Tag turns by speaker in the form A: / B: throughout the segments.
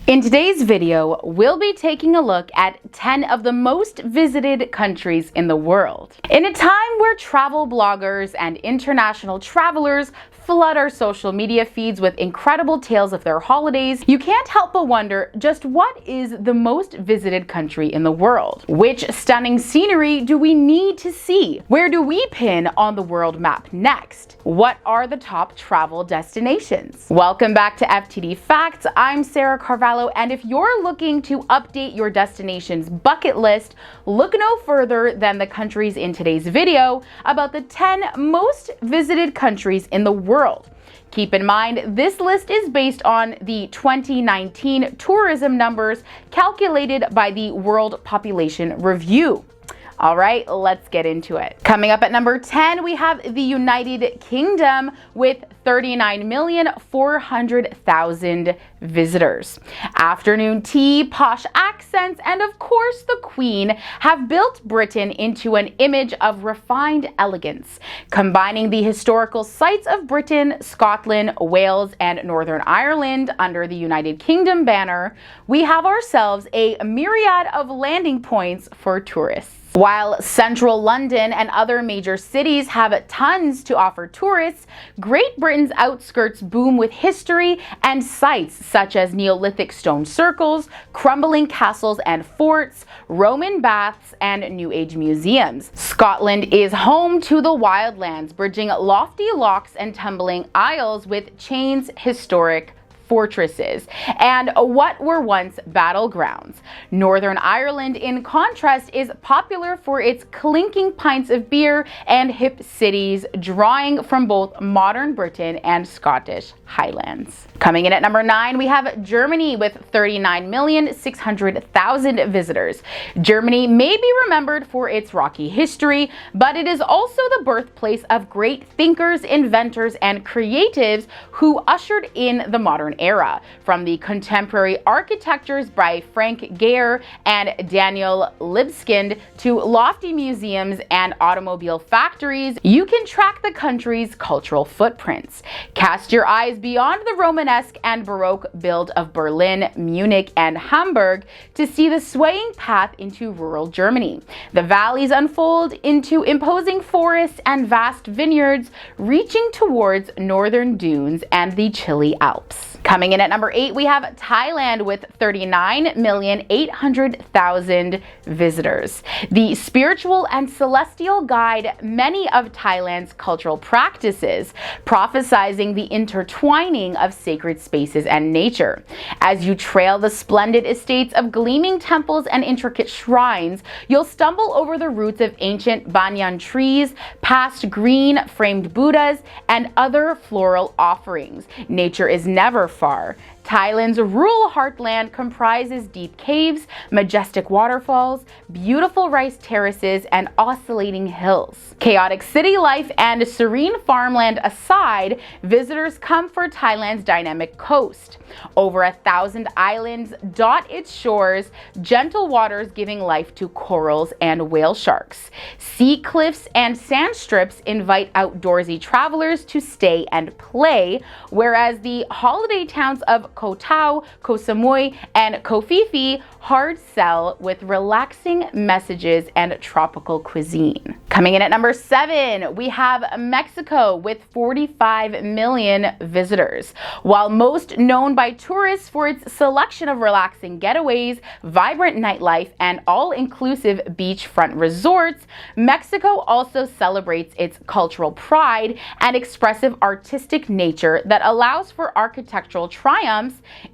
A: In today's video, we'll be taking a look at 10 of the most visited countries in the world. In a time where travel bloggers and international travelers flood our social media feeds with incredible tales of their holidays, you can't help but wonder just what is the most visited country in the world? Which stunning scenery do we need to see? Where do we pin on the world map next? What are the top travel destinations? Welcome back to FTD Facts. I'm Sarah Carvalho, and if you're looking to update your destination's bucket list, look no further than the countries in today's video about the 10 most visited countries in the world. Keep in mind, this list is based on the 2019 tourism numbers calculated by the World Population Review. All right, let's get into it. Coming up at number 10, we have the United Kingdom with 39,400,000 visitors. Afternoon tea, posh accents, and of course the Queen have built Britain into an image of refined elegance. Combining the historical sites of Britain, Scotland, Wales, and Northern Ireland under the United Kingdom banner, we have ourselves a myriad of landing points for tourists. While central London and other major cities have tons to offer tourists, Great Britain's outskirts boom with history and sites such as Neolithic stone circles, crumbling castles and forts, Roman baths, and New Age museums. Scotland is home to the wildlands, bridging lofty lochs and tumbling aisles with Chain's historic fortresses and what were once battlegrounds. Northern Ireland, in contrast, is popular for its clinking pints of beer and hip cities, drawing from both modern Britain and Scottish Highlands. Coming in at number 9, we have Germany with 39,600,000 visitors. Germany may be remembered for its rocky history, but it is also the birthplace of great thinkers, inventors, and creatives who ushered in the modern era. From the contemporary architectures by Frank Gehry and Daniel Libeskind to lofty museums and automobile factories, you can track the country's cultural footprints. Cast your eyes beyond the Romanesque and Baroque build of Berlin, Munich, and Hamburg to see the swaying path into rural Germany. The valleys unfold into imposing forests and vast vineyards, reaching towards northern dunes and the chilly Alps. Coming in at number 8, we have Thailand with 39,800,000 visitors. The spiritual and celestial guide many of Thailand's cultural practices, prophesizing the intertwining of sacred spaces and nature. As you trail the splendid estates of gleaming temples and intricate shrines, you'll stumble over the roots of ancient banyan trees, past green framed Buddhas, and other floral offerings. Nature is never far. Thailand's rural heartland comprises deep caves, majestic waterfalls, beautiful rice terraces, and oscillating hills. Chaotic city life and serene farmland aside, visitors come for Thailand's dynamic coast. Over 1,000 islands dot its shores, gentle waters giving life to corals and whale sharks. Sea cliffs and sand strips invite outdoorsy travelers to stay and play, whereas the holiday towns of Koh Tao, Koh Samui, and Koh Phi Phi hard sell with relaxing messages and tropical cuisine. Coming in at number 7, we have Mexico with 45 million visitors. While most known by tourists for its selection of relaxing getaways, vibrant nightlife, and all-inclusive beachfront resorts, Mexico also celebrates its cultural pride and expressive artistic nature that allows for architectural triumphs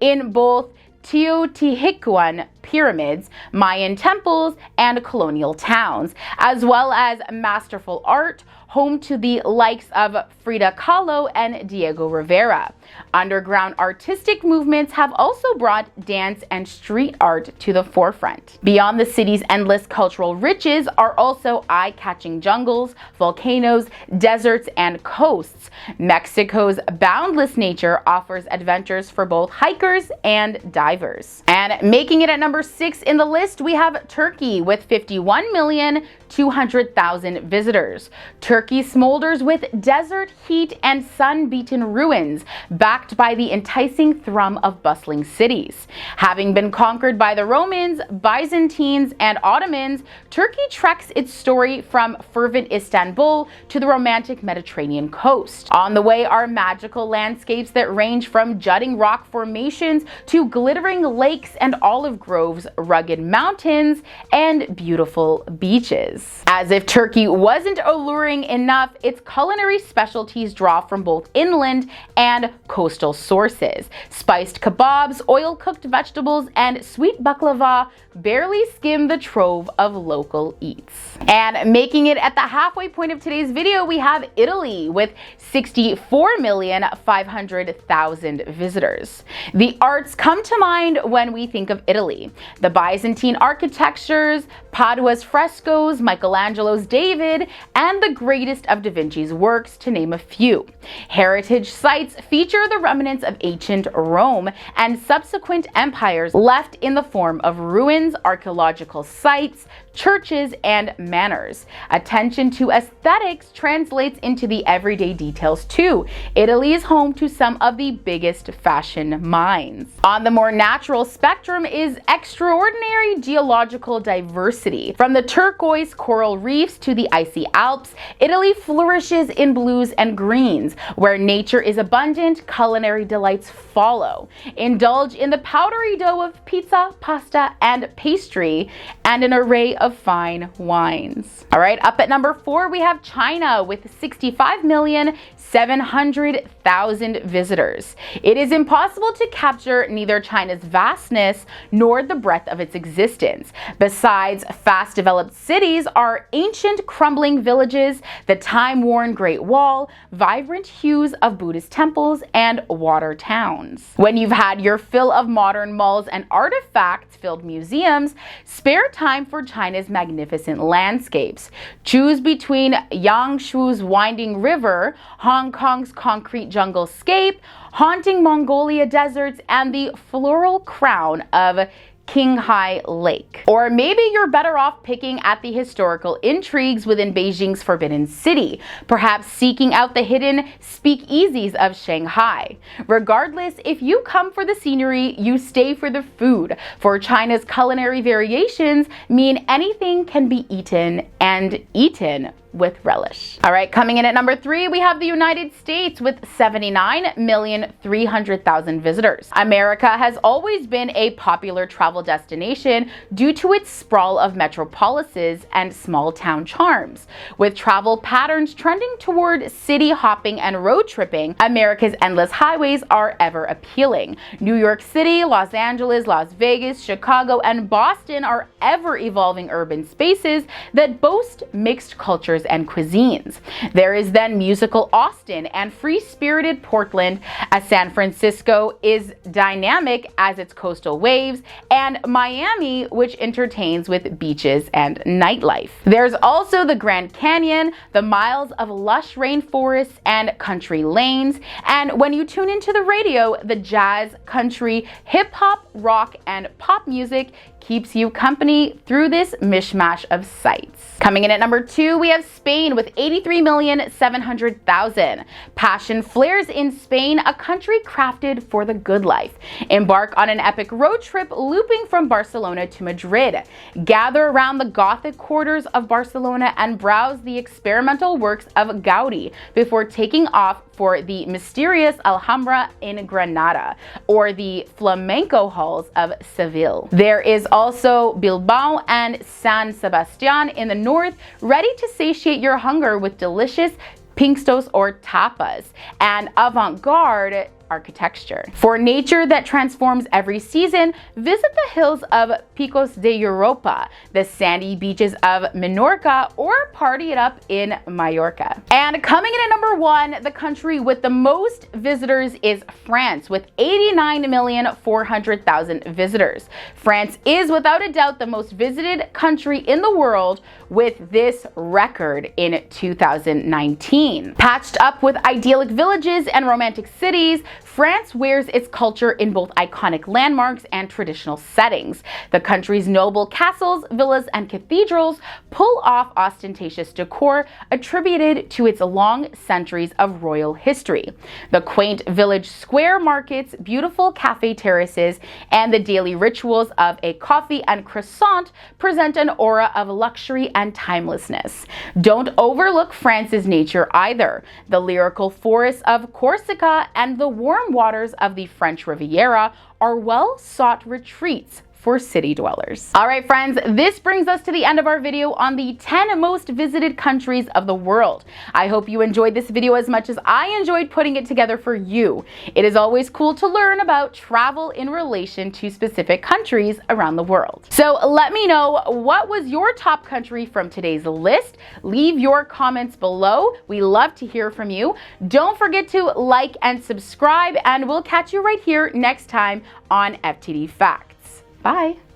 A: in both Teotihuacan pyramids, Mayan temples, and colonial towns, as well as masterful art, home to the likes of Frida Kahlo and Diego Rivera. Underground artistic movements have also brought dance and street art to the forefront. Beyond the city's endless cultural riches are also eye-catching jungles, volcanoes, deserts, and coasts. Mexico's boundless nature offers adventures for both hikers and divers. And making it at number 6 in the list, we have Turkey with 51,200,000 visitors. Turkey Turkey smolders with desert heat and sun-beaten ruins, backed by the enticing thrum of bustling cities. Having been conquered by the Romans, Byzantines, and Ottomans, Turkey treks its story from fervent Istanbul to the romantic Mediterranean coast. On the way are magical landscapes that range from jutting rock formations to glittering lakes and olive groves, rugged mountains, and beautiful beaches. As if Turkey wasn't alluring enough, its culinary specialties draw from both inland and coastal sources. Spiced kebabs, oil-cooked vegetables, and sweet baklava barely skim the trove of local eats. And making it at the halfway point of today's video, we have Italy with 64,500,000 visitors. The arts come to mind when we think of Italy. The Byzantine architectures, Padua's frescoes, Michelangelo's David, and the greatest of Da Vinci's works, to name a few. Heritage sites feature the remnants of ancient Rome and subsequent empires left in the form of ruins, archaeological sites, churches, and manors. Attention to aesthetics translates into the everyday details too. Italy is home to some of the biggest fashion minds. On the more natural spectrum is extraordinary geological diversity. From the turquoise coral reefs to the icy Alps, Italy flourishes in blues and greens. Where nature is abundant, culinary delights follow. Indulge in the powdery dough of pizza, pasta, and pastry, and an array of fine wines. All right, up at number 4, we have China with 65,700,000 visitors. It is impossible to capture neither China's vastness nor the breadth of its existence. Besides fast developed cities are ancient crumbling villages, the time-worn Great Wall, vibrant hues of Buddhist temples, and water towns. When you've had your fill of modern malls and artifacts-filled museums, spare time for China's magnificent landscapes. Choose between Yangshu's winding river, Hong Kong's concrete jungle scape, haunting Mongolia deserts, and the floral crown of Qinghai Lake. Or maybe you're better off picking at the historical intrigues within Beijing's Forbidden City, perhaps seeking out the hidden speakeasies of Shanghai. Regardless, if you come for the scenery, you stay for the food, for China's culinary variations mean anything can be eaten, and eaten with relish. All right, coming in at number 3, we have the United States with 79,300,000 visitors. America has always been a popular travel destination due to its sprawl of metropolises and small town charms. With travel patterns trending toward city hopping and road tripping, America's endless highways are ever appealing. New York City, Los Angeles, Las Vegas, Chicago, and Boston are ever evolving urban spaces that boast mixed cultures and cuisines. There is then musical Austin and free-spirited Portland, as San Francisco is dynamic as its coastal waves, and Miami, which entertains with beaches and nightlife. There's also the Grand Canyon, the miles of lush rainforests and country lanes, and when you tune into the radio, the jazz, country, hip-hop, rock, and pop music keeps you company through this mishmash of sights. Coming in at number 2, we have Spain with 83,700,000. Passion flares in Spain, a country crafted for the good life. Embark on an epic road trip looping from Barcelona to Madrid. Gather around the Gothic quarters of Barcelona and browse the experimental works of Gaudi before taking off for the mysterious Alhambra in Granada or the flamenco halls of Seville. There is also Bilbao and San Sebastian in the north, ready to satiate your hunger with delicious pinchos or tapas and avant-garde architecture. For nature that transforms every season, visit the hills of Picos de Europa, the sandy beaches of Menorca, or party it up in Mallorca. And coming in at number 1, the country with the most visitors is France with 89,400,000 visitors. France is without a doubt the most visited country in the world with this record in 2019. Patched up with idyllic villages and romantic cities, France wears its culture in both iconic landmarks and traditional settings. The country's noble castles, villas, and cathedrals pull off ostentatious decor attributed to its long centuries of royal history. The quaint village square markets, beautiful cafe terraces, and the daily rituals of a coffee and croissant present an aura of luxury and timelessness. Don't overlook France's nature either. The lyrical forests of Corsica and the warm waters of the French Riviera are well-sought retreats for city dwellers. All right, friends, this brings us to the end of our video on the 10 most visited countries of the world. I hope you enjoyed this video as much as I enjoyed putting it together for you. It is always cool to learn about travel in relation to specific countries around the world. So let me know, what was your top country from today's list? Leave your comments below. We love to hear from you. Don't forget to like and subscribe, and we'll catch you right here next time on FTD Facts. Bye.